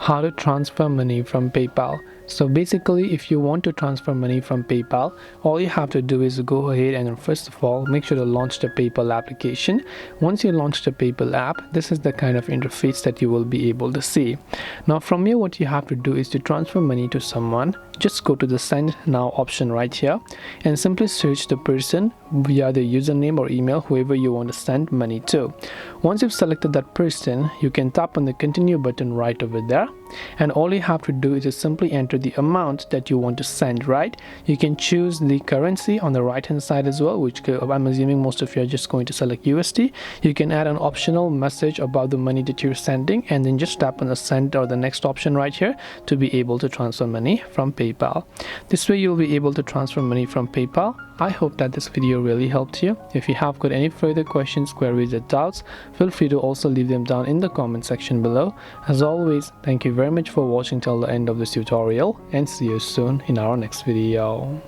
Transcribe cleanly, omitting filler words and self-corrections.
how to transfer money from PayPal. So basically, if you want to transfer money from PayPal, all you have to do is go ahead and first of all make sure to launch the PayPal application. Once you launch the PayPal app, this is the kind of interface that you will be able to see. Now from here, what you have to do is to transfer money to someone. Just go to the send now option right here and simply search the person via the username or email, whoever you want to send money to. Once you've selected that person, you can tap on the continue button right over there, and all you have to do is to simply enter the amount that you want to send. Right, you can choose the currency on the right hand side as well, which I'm assuming most of you are just going to select USD. You can add an optional message about the money that you're sending, and then just tap on the send or the next option right here to be able to transfer money from PayPal. This way you'll be able to transfer money from PayPal. I hope that this video really helped you. If you have got any further questions, queries or doubts, feel free to also leave them down in the comment section below. As always, thank you very much for watching till the end of this tutorial, and see you soon in our next video.